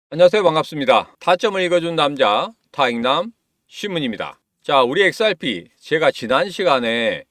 안녕하세요. 반갑습니다. 타점을 읽어준 남자 타익남 신문입니다. 자, 우리 XRP 제가 지난 시간에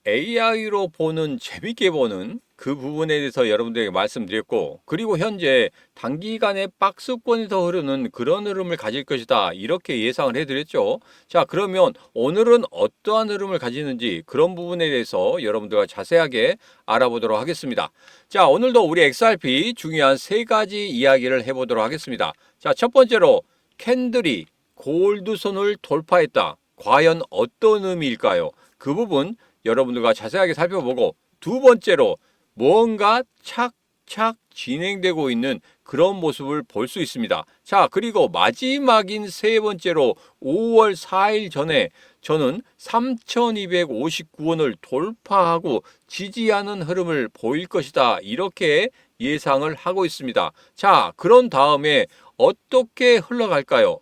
AI로 보는 재밌게 보는 그 부분에 대해서 여러분들에게 말씀드렸고, 그리고 현재 단기간에 박스권에서 흐르는 그런 흐름을 가질 것이다 이렇게 예상을 해드렸죠. 자, 그러면 오늘은 어떠한 흐름을 가지는지 그런 부분에 대해서 여러분들과 자세하게 알아보도록 하겠습니다. 자, 오늘도 우리 XRP 중요한 세 가지 이야기를 해보도록 하겠습니다. 자, 첫 번째로 캔들이 골드선을 돌파했다. 과연 어떤 의미일까요? 그 부분 여러분들과 자세하게 살펴보고, 두 번째로 뭔가 착착 진행되고 있는 그런 모습을 볼 수 있습니다. 자, 그리고 마지막인 세 번째로 5월 4일 전에 저는 3,259원을 돌파하고 지지하는 흐름을 보일 것이다 이렇게 예상을 하고 있습니다. 자, 그런 다음에 어떻게 흘러갈까요?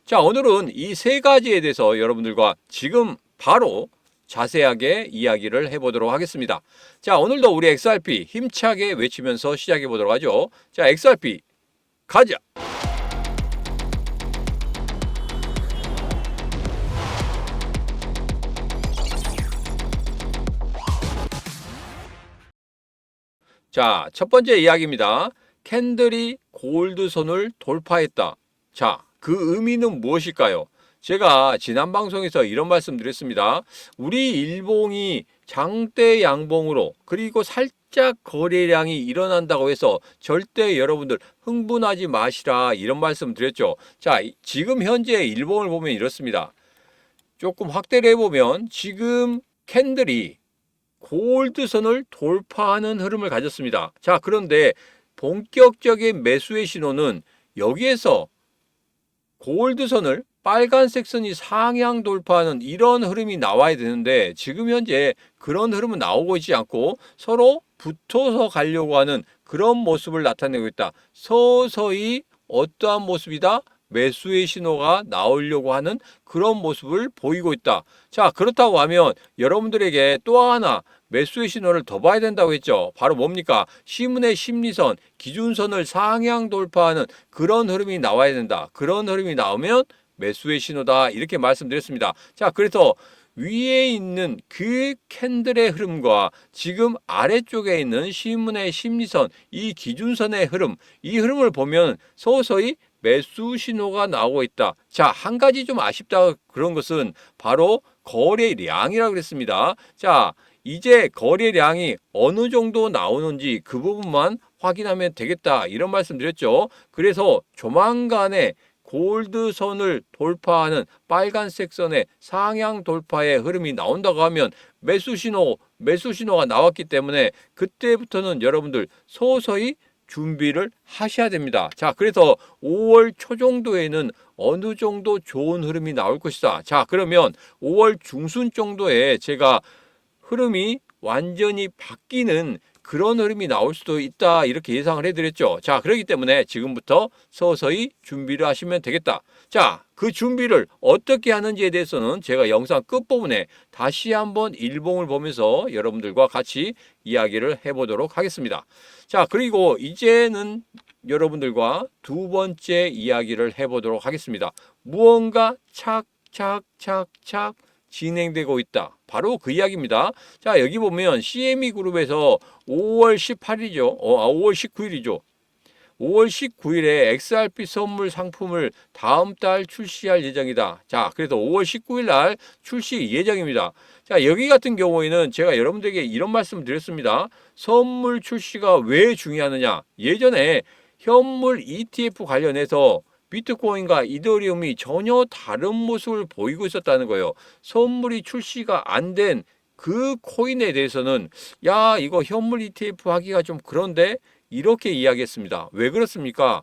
자, 오늘은 이 세 가지에 대해서 여러분들과 지금 바로 자세하게 이야기를 해보도록 하겠습니다. 자, 오늘도 우리 XRP 힘차게 외치면서 시작해 보도록 하죠. 자, XRP 가자! 자, 첫 번째 이야기입니다. 캔들이 골드선을 돌파했다. 자, 그 의미는 무엇일까요? 제가 지난 방송에서 이런 말씀 드렸습니다. 우리 일봉이 장대 양봉으로 그리고 살짝 거래량이 일어난다고 해서 절대 여러분들 흥분하지 마시라 이런 말씀 드렸죠. 자, 지금 현재 일봉을 보면 이렇습니다. 조금 확대를 해보면 지금 캔들이 골드선을 돌파하는 흐름을 가졌습니다. 자, 그런데 본격적인 매수의 신호는 여기에서 골드선을 빨간색 선이 상향 돌파하는 이런 흐름이 나와야 되는데, 지금 현재 그런 흐름은 나오고 있지 않고 서로 붙어서 가려고 하는 그런 모습을 나타내고 있다. 서서히 어떠한 모습이다? 매수의 신호가 나오려고 하는 그런 모습을 보이고 있다. 자, 그렇다고 하면 여러분들에게 또 하나 매수의 신호를 더 봐야 된다고 했죠. 바로 뭡니까? 시문의 심리선, 기준선을 상향 돌파하는 그런 흐름이 나와야 된다. 그런 흐름이 나오면 매수의 신호다 이렇게 말씀드렸습니다. 자, 그래서 위에 있는 그 캔들의 흐름과 지금 아래쪽에 있는 시문의 심리선, 이 기준선의 흐름, 이 흐름을 보면 서서히 매수 신호가 나오고 있다. 자, 한 가지 좀 아쉽다 그런 것은 바로 거래량이라고 그랬습니다. 자, 이제 거래량이 어느 정도 나오는지 그 부분만 확인하면 되겠다 이런 말씀 드렸죠. 그래서 조만간에 골드선을 돌파하는 빨간색 선의 상향 돌파의 흐름이 나온다고 하면 매수 신호가 나왔기 때문에 그때부터는 여러분들 서서히 준비를 하셔야 됩니다. 자, 그래서 5월 초 정도에는 어느 정도 좋은 흐름이 나올 것이다. 자, 그러면 5월 중순 정도에 제가 흐름이 완전히 바뀌는 그런 흐름이 나올 수도 있다 이렇게 예상을 해드렸죠. 자, 그렇기 때문에 지금부터 서서히 준비를 하시면 되겠다. 자, 그 준비를 어떻게 하는지에 대해서는 제가 영상 끝부분에 다시 한번 일봉을 보면서 여러분들과 같이 이야기를 해보도록 하겠습니다. 자, 그리고 이제는 여러분들과 두 번째 이야기를 해보도록 하겠습니다. 무언가 착착착착 진행되고 있다. 바로 그 이야기입니다. 자, 여기 보면 CME 그룹에서 5월 18일이죠. 5월 19일이죠. 5월 19일에 XRP 선물 상품을 다음 달 출시할 예정이다. 자, 그래서 5월 19일 날 출시 예정입니다. 자, 여기 같은 경우에는 제가 여러분들에게 이런 말씀을 드렸습니다. 선물 출시가 왜 중요하느냐? 예전에 현물 ETF 관련해서 비트코인과 이더리움이 전혀 다른 모습을 보이고 있었다는 거예요. 선물이 출시가 안 된 그 코인에 대해서는 야, 이거 현물 ETF 하기가 좀 그런데 이렇게 이야기했습니다. 왜 그렇습니까?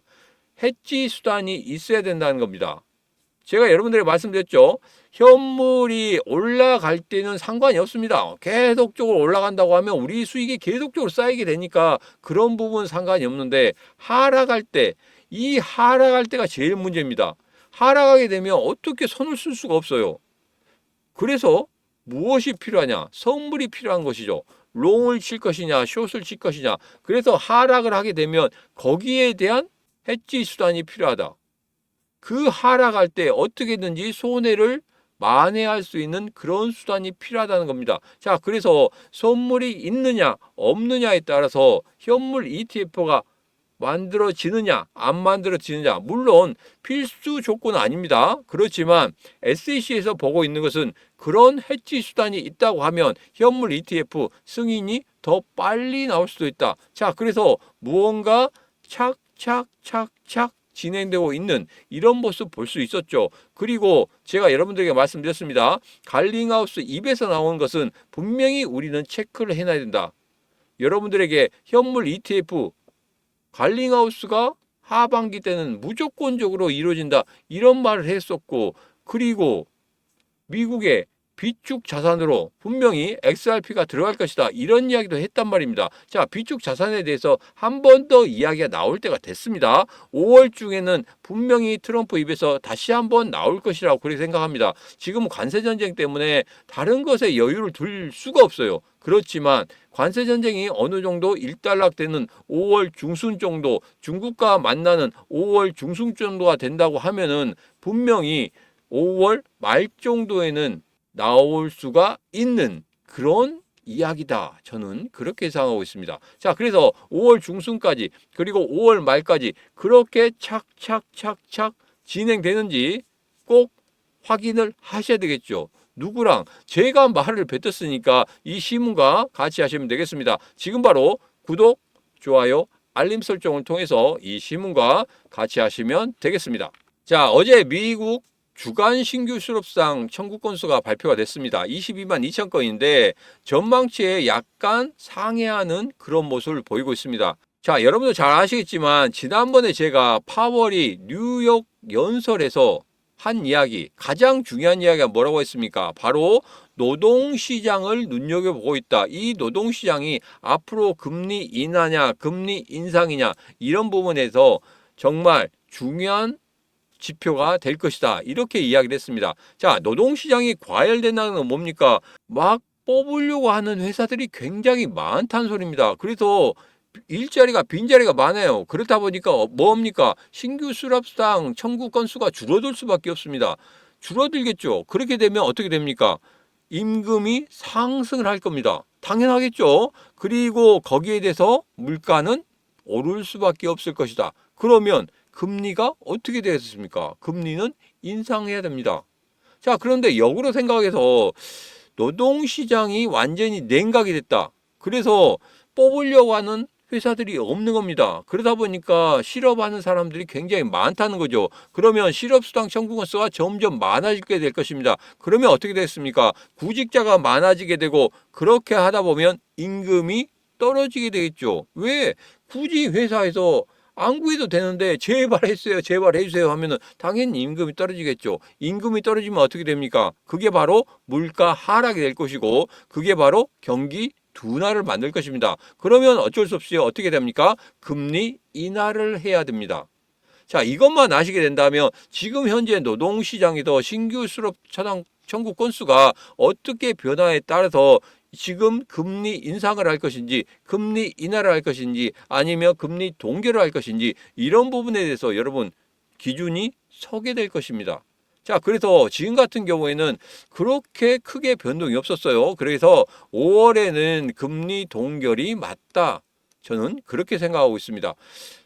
해지 수단이 있어야 된다는 겁니다. 제가 여러분들에게 말씀드렸죠. 현물이 올라갈 때는 상관이 없습니다. 계속적으로 올라간다고 하면 우리 수익이 계속적으로 쌓이게 되니까 그런 부분 상관이 없는데, 하락할 때, 이 하락할 때가 제일 문제입니다. 하락하게 되면 어떻게 손을 쓸 수가 없어요. 그래서 무엇이 필요하냐? 선물이 필요한 것이죠. 롱을 칠 것이냐, 숏을 칠 것이냐. 그래서 하락을 하게 되면 거기에 대한 해지 수단이 필요하다. 그 하락할 때 어떻게든지 손해를 만회할 수 있는 그런 수단이 필요하다는 겁니다. 자, 그래서 선물이 있느냐 없느냐에 따라서 현물 ETF가 만들어지느냐 안 만들어지느냐, 물론 필수 조건은 아닙니다. 그렇지만 SEC에서 보고 있는 것은 그런 해지 수단이 있다고 하면 현물 ETF 승인이 더 빨리 나올 수도 있다. 자, 그래서 무언가 착착착착 진행되고 있는 이런 모습 볼 수 있었죠. 그리고 제가 여러분들에게 말씀드렸습니다. 갈링하우스 입에서 나온 것은 분명히 우리는 체크를 해놔야 된다. 여러분들에게 현물 ETF 갈링하우스가 하반기 때는 무조건적으로 이루어진다, 이런 말을 했었고, 그리고 미국의 비축 자산으로 분명히 XRP가 들어갈 것이다, 이런 이야기도 했단 말입니다. 자, 비축 자산에 대해서 한 번 더 이야기가 나올 때가 됐습니다. 5월 중에는 분명히 트럼프 입에서 다시 한번 나올 것이라고 그렇게 생각합니다. 지금 관세 전쟁 때문에 다른 것에 여유를 둘 수가 없어요. 그렇지만 관세 전쟁이 어느 정도 일단락되는 5월 중순 정도, 중국과 만나는 5월 중순 정도가 된다고 하면은 분명히 5월 말 정도에는 나올 수가 있는 그런 이야기다. 저는 그렇게 예상하고 있습니다. 자, 그래서 5월 중순까지 그리고 5월 말까지 그렇게 착착착착 진행되는지 꼭 확인을 하셔야 되겠죠. 누구랑? 제가 말을 뱉었으니까 이 신문과 같이 하시면 되겠습니다. 지금 바로 구독, 좋아요, 알림 설정을 통해서 이 신문과 같이 하시면 되겠습니다. 자, 어제 미국 주간 신규 실업상 청구 건수가 발표가 됐습니다. 22만 2천 건인데 전망치에 약간 상회하는 그런 모습을 보이고 있습니다. 자, 여러분도 잘 아시겠지만 지난번에 제가 파월이 뉴욕 연설에서 한 이야기, 가장 중요한 이야기가 뭐라고 했습니까? 바로 노동시장을 눈여겨보고 있다. 이 노동시장이 앞으로 금리 인하냐 금리 인상이냐 이런 부분에서 정말 중요한 지표가 될 것이다, 이렇게 이야기를 했습니다. 자, 노동시장이 과열된다는 건 뭡니까? 막 뽑으려고 하는 회사들이 굉장히 많다는 소리입니다. 그래서 일자리가, 빈자리가 많아요. 그렇다 보니까 뭡니까? 신규 실업상 청구 건수가 줄어들 수밖에 없습니다. 줄어들겠죠. 그렇게 되면 어떻게 됩니까? 임금이 상승을 할 겁니다. 당연하겠죠. 그리고 거기에 대해서 물가는 오를 수밖에 없을 것이다. 그러면 금리가 어떻게 되겠습니까? 금리는 인상해야 됩니다. 자, 그런데 역으로 생각해서 노동시장이 완전히 냉각이 됐다. 그래서 뽑으려고 하는 회사들이 없는 겁니다. 그러다 보니까 실업하는 사람들이 굉장히 많다는 거죠. 그러면 실업수당 청구 건수가 점점 많아지게 될 것입니다. 그러면 어떻게 됐습니까? 구직자가 많아지게 되고 그렇게 하다 보면 임금이 떨어지게 되겠죠. 왜? 굳이 회사에서 안 구해도 되는데 제발 해주세요, 제발 해주세요 하면은 당연히 임금이 떨어지겠죠. 임금이 떨어지면 어떻게 됩니까? 그게 바로 물가 하락이 될 것이고 그게 바로 경기 둔화를 만들 것입니다. 그러면 어쩔 수 없이 어떻게 됩니까? 금리 인하를 해야 됩니다. 자, 이것만 아시게 된다면 지금 현재 노동시장에서 신규 실업 청구 건수가 어떻게 변화에 따라서 지금 금리 인상을 할 것인지 금리 인하를 할 것인지 아니면 금리 동결을 할 것인지 이런 부분에 대해서 여러분 기준이 서게 될 것입니다. 자, 그래서 지금 같은 경우에는 그렇게 크게 변동이 없었어요. 그래서 5월에는 금리 동결이 맞다, 저는 그렇게 생각하고 있습니다.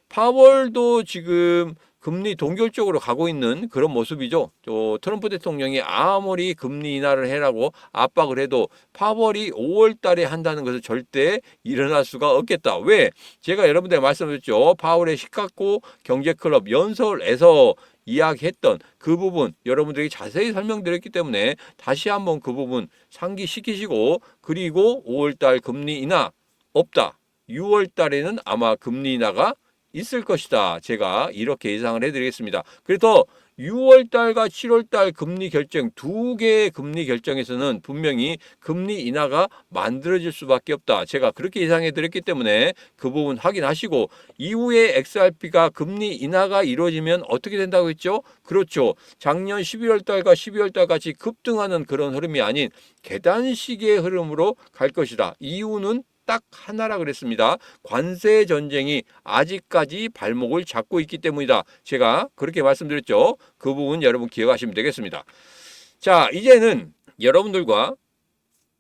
파월도 지금 금리 동결 쪽으로 가고 있는 그런 모습이죠. 또 트럼프 대통령이 아무리 금리 인하를 해라고 압박을 해도 파월이 5월 달에 한다는 것은 절대 일어날 수가 없겠다. 왜? 제가 여러분들에게 말씀드렸죠. 파월의 시카고 경제클럽 연설에서 이야기했던 그 부분 여러분들에게 자세히 설명드렸기 때문에 다시 한번 그 부분 상기시키시고, 그리고 5월 달 금리 인하 없다, 6월 달에는 아마 금리 인하가 있을 것이다, 제가 이렇게 예상을 해드리겠습니다. 그래서 6월 달과 7월 달 금리 결정, 두 개의 금리 결정에서는 분명히 금리 인하가 만들어질 수밖에 없다, 제가 그렇게 예상해 드렸기 때문에 그 부분 확인하시고, 이후에 XRP가 금리 인하가 이루어지면 어떻게 된다고 했죠? 그렇죠. 작년 11월 달과 12월 달 같이 급등하는 그런 흐름이 아닌 계단식의 흐름으로 갈 것이다. 이유는 딱 하나라 그랬습니다. 관세 전쟁이 아직까지 발목을 잡고 있기 때문이다. 제가 그렇게 말씀드렸죠. 그 부분 여러분 기억하시면 되겠습니다. 자, 이제는 여러분들과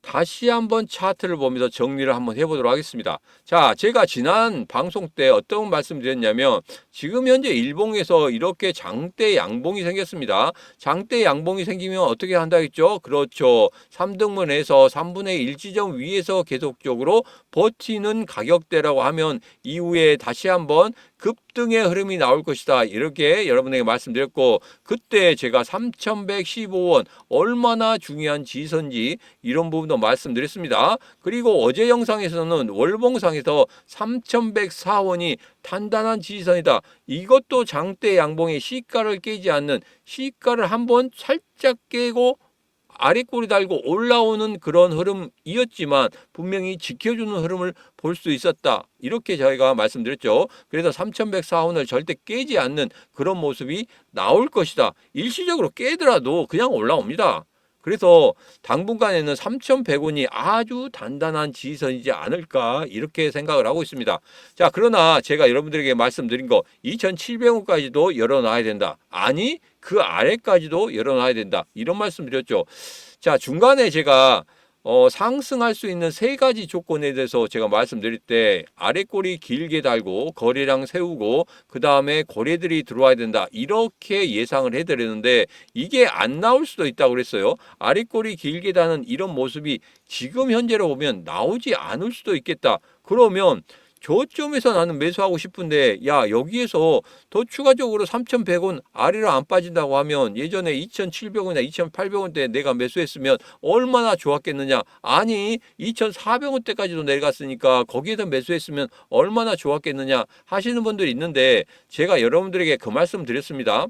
다시 한번 차트를 보면서 정리를 한번 해보도록 하겠습니다. 자, 제가 지난 방송 때 어떤 말씀 드렸냐면 지금 현재 일봉에서 이렇게 장대 양봉이 생겼습니다. 장대 양봉이 생기면 어떻게 한다 했죠? 그렇죠. 3등분해서 3분의 1 지점 위에서 계속적으로 버티는 가격대라고 하면 이후에 다시 한번 급등의 흐름이 나올 것이다. 이렇게 여러분에게 말씀드렸고 그때 제가 3,115원 얼마나 중요한 지선지 이런 부분도 말씀드렸습니다. 그리고 어제 영상에서는 월봉상에서 3,104원이 단단한 지지선이다. 이것도 장대 양봉의 시가를 깨지 않는 시가를 한번 살짝 깨고 아래꼬리 달고 올라오는 그런 흐름이었지만 분명히 지켜주는 흐름을 볼 수 있었다. 이렇게 저희가 말씀드렸죠. 그래서 3,104원을 절대 깨지 않는 그런 모습이 나올 것이다. 일시적으로 깨더라도 그냥 올라옵니다. 그래서 당분간에는 3,100원이 아주 단단한 지지선이지 않을까 이렇게 생각을 하고 있습니다. 자, 그러나 제가 여러분들에게 말씀드린 거 2,700원까지도 열어놔야 된다. 아니 그 아래까지도 열어놔야 된다. 이런 말씀 드렸죠. 자, 중간에 제가 상승할 수 있는 세 가지 조건에 대해서 제가 말씀드릴 때 아래꼬리 길게 달고 거래량 세우고 그 다음에 거래들이 들어와야 된다. 이렇게 예상을 해드렸는데 이게 안 나올 수도 있다고 그랬어요. 아래꼬리 길게 다는 이런 모습이 지금 현재로 보면 나오지 않을 수도 있겠다. 그러면 저점에서 나는 매수하고 싶은데 야 여기에서 더 추가적으로 3,100원 아래로 안 빠진다고 하면 예전에 2,700원이나 2,800원대 내가 매수했으면 얼마나 좋았겠느냐. 아니 2,400원대까지도 내려갔으니까 거기에서 매수했으면 얼마나 좋았겠느냐 하시는 분들이 있는데 제가 여러분들에게 그 말씀 드렸습니다.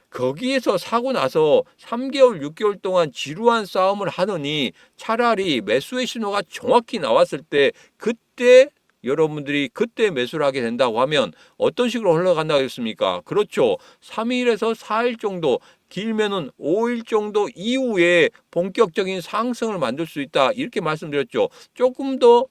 거기에서 사고 나서 3개월, 6개월 동안 지루한 싸움을 하느니 차라리 매수의 신호가 정확히 나왔을 때 그때 여러분들이 그때 매수를 하게 된다고 하면 어떤 식으로 흘러간다고 했습니까? 그렇죠. 3일에서 4일 정도 길면은 5일 정도 이후에 본격적인 상승을 만들 수 있다. 이렇게 말씀드렸죠. 조금 더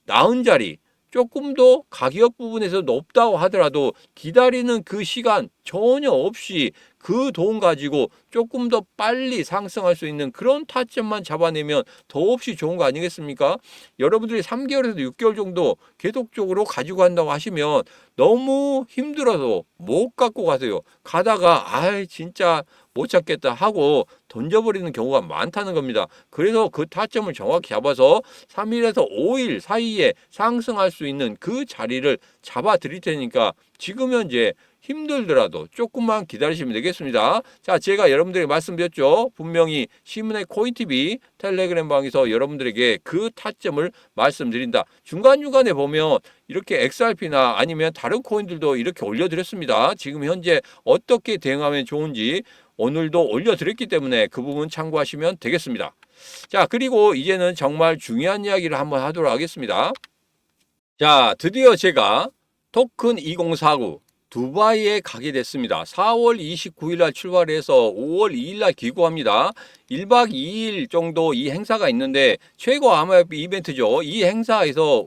나은 자리, 조금 더 가격 부분에서 높다고 하더라도 기다리는 그 시간 전혀 없이 그 돈 가지고 조금 더 빨리 상승할 수 있는 그런 타점만 잡아내면 더없이 좋은 거 아니겠습니까? 여러분들이 3개월에서 6개월 정도 계속적으로 가지고 간다고 하시면 너무 힘들어서 못 갖고 가세요. 가다가 진짜 못 찾겠다 하고 던져버리는 경우가 많다는 겁니다. 그래서 그 타점을 정확히 잡아서 3일에서 5일 사이에 상승할 수 있는 그 자리를 잡아 드릴 테니까 지금 현재 힘들더라도 조금만 기다리시면 되겠습니다. 자, 제가 여러분들에게 말씀드렸죠. 분명히 신문의 코인TV 텔레그램 방에서 여러분들에게 그 타점을 말씀드린다. 중간중간에 보면 이렇게 XRP나 아니면 다른 코인들도 이렇게 올려드렸습니다. 지금 현재 어떻게 대응하면 좋은지 오늘도 올려드렸기 때문에 그 부분 참고하시면 되겠습니다. 자, 그리고 이제는 정말 중요한 이야기를 한번 하도록 하겠습니다. 자, 드디어 제가 토큰 2049 두바이에 가게 됐습니다. 4월 29일 날 출발해서 5월 2일 날 귀국합니다. 1박 2일 정도 이 행사가 있는데 최고 아마 이벤트죠. 이 행사에서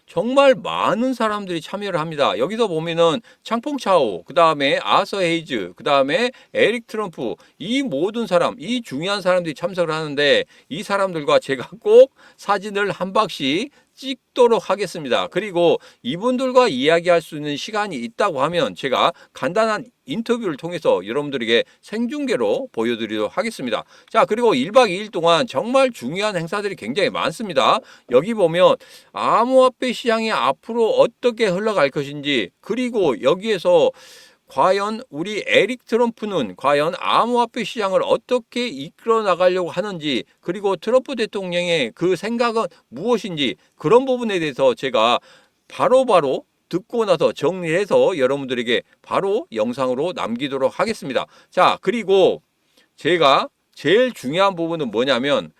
정말 많은 사람들이 참여를 합니다. 여기서 보면은 창퐁차오, 그 다음에 아서 헤이즈, 그 다음에 에릭 트럼프, 이 모든 사람, 이 중요한 사람들이 참석을 하는데 이 사람들과 제가 꼭 사진을 한 박씩 찍도록 하겠습니다. 그리고 이분들과 이야기할 수 있는 시간이 있다고 하면 제가 간단한 인터뷰를 통해서 여러분들에게 생중계로 보여드리도록 하겠습니다. 자, 그리고 1박 2일 동안 정말 중요한 행사들이 굉장히 많습니다. 여기 보면 암호화폐 시장이 앞으로 어떻게 흘러갈 것인지, 그리고 여기에서 과연 우리 에릭 트럼프는 과연 암호화폐 시장을 어떻게 이끌어 나가려고 하는지, 그리고 트럼프 대통령의 그 생각은 무엇인지, 그런 부분에 대해서 제가 바로바로 듣고 나서 정리해서 여러분들에게 바로 영상으로 남기도록 하겠습니다. 자, 그리고 제가 제일 중요한 부분은 뭐냐면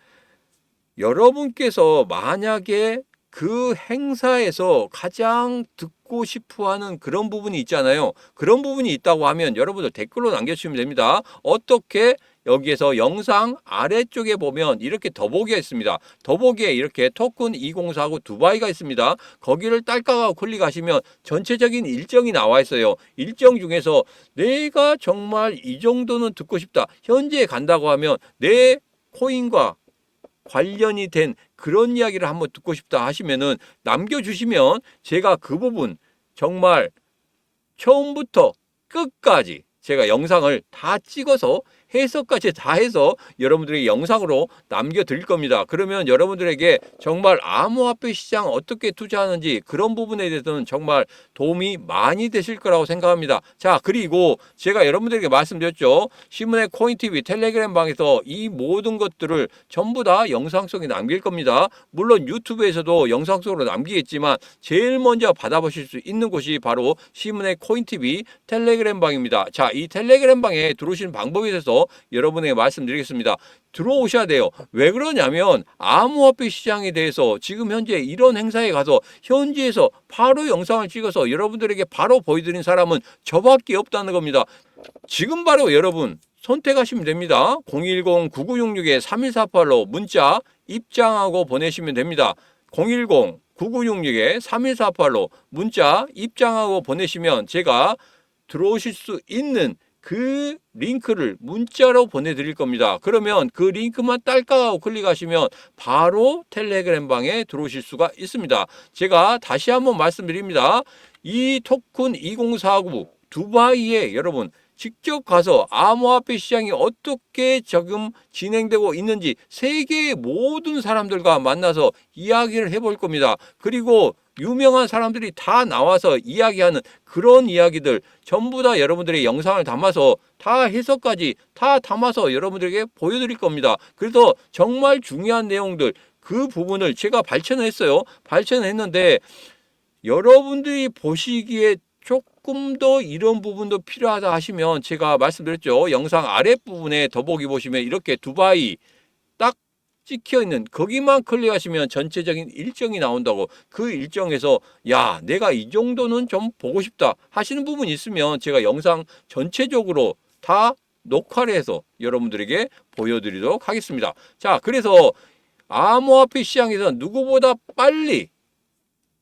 여러분께서 만약에 그 행사에서 가장 듣고 듣고 싶어 하는 그런 부분이 있잖아요. 그런 부분이 있다고 하면 여러분들 댓글로 남겨주시면 됩니다. 어떻게 여기에서 영상 아래쪽에 보면 이렇게 더보기가 있습니다. 더보기에 이렇게 토큰 2049 두바이가 있습니다. 거기를 딸깍하고 클릭하시면 전체적인 일정이 나와 있어요. 일정 중에서 내가 정말 이 정도는 듣고 싶다. 현지에 간다고 하면 내 코인과 관련이 된 그런 이야기를 한번 듣고 싶다 하시면은 남겨주시면 제가 그 부분 정말 처음부터 끝까지 제가 영상을 다 찍어서 해석까지 다 해서 여러분들에게 영상으로 남겨드릴 겁니다. 그러면 여러분들에게 정말 암호화폐 시장 어떻게 투자하는지 그런 부분에 대해서는 정말 도움이 많이 되실 거라고 생각합니다. 자, 그리고 제가 여러분들에게 말씀드렸죠. 신문의 코인TV 텔레그램 방에서 이 모든 것들을 전부 다 영상 속에 남길 겁니다. 물론 유튜브에서도 영상 속으로 남기겠지만 제일 먼저 받아보실 수 있는 곳이 바로 신문의 코인TV 텔레그램 방입니다. 자, 이 텔레그램 방에 들어오시는 방법에 대해서 여러분에게 말씀드리겠습니다. 들어오셔야 돼요. 왜 그러냐면 암호화폐 시장에 대해서 지금 현재 이런 행사에 가서 현지에서 바로 영상을 찍어서 여러분들에게 바로 보여드린 사람은 저밖에 없다는 겁니다. 지금 바로 여러분 선택하시면 됩니다. 010-9966-3148로 문자 입장하고 보내시면 됩니다. 010-9966-3148로 문자 입장하고 보내시면 제가 들어오실 수 있는 그 링크를 문자로 보내드릴 겁니다. 그러면 그 링크만 딸깍하고 클릭하시면 바로 텔레그램 방에 들어오실 수가 있습니다. 제가 다시 한번 말씀드립니다. 이 토큰 2049 두바이에 여러분 직접 가서 암호화폐 시장이 어떻게 지금 진행되고 있는지 세계의 모든 사람들과 만나서 이야기를 해볼 겁니다. 그리고 유명한 사람들이 다 나와서 이야기하는 그런 이야기들 전부 다 여러분들의 영상을 담아서 다 해석까지 다 담아서 여러분들에게 보여드릴 겁니다. 그래서 정말 중요한 내용들 그 부분을 제가 발췌를 했어요. 발췌를 했는데 여러분들이 보시기에 조금 더 이런 부분도 필요하다 하시면 제가 말씀드렸죠. 영상 아랫부분에 더보기 보시면 이렇게 두바이 딱 찍혀 있는 거기만 클릭하시면 전체적인 일정이 나온다고. 그 일정에서 야 내가 이 정도는 좀 보고 싶다 하시는 부분이 있으면 제가 영상 전체적으로 다 녹화를 해서 여러분들에게 보여드리도록 하겠습니다. 자, 그래서 암호화폐 시장에서 누구보다 빨리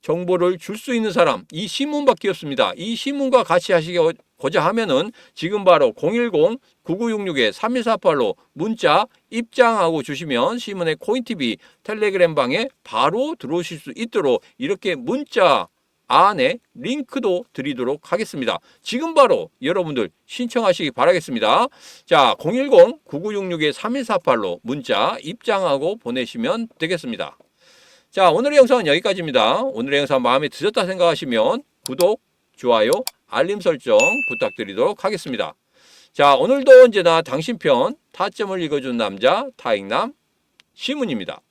정보를 줄 수 있는 사람 이 신문밖에 없습니다. 이 신문과 같이 하시고자 하면은 지금 바로 010-9966-3148로 문자 입장하고 주시면 신문의 코인TV 텔레그램 방에 바로 들어오실 수 있도록 이렇게 문자 안에 링크도 드리도록 하겠습니다. 지금 바로 여러분들 신청하시기 바라겠습니다. 자, 010-9966-3148로 문자 입장하고 보내시면 되겠습니다. 자, 오늘의 영상은 여기까지입니다. 오늘의 영상 마음에 드셨다 생각하시면 구독, 좋아요, 알림 설정 부탁드리도록 하겠습니다. 자, 오늘도 언제나 당신 편 타점을 읽어주는 남자 타익남 시문입니다.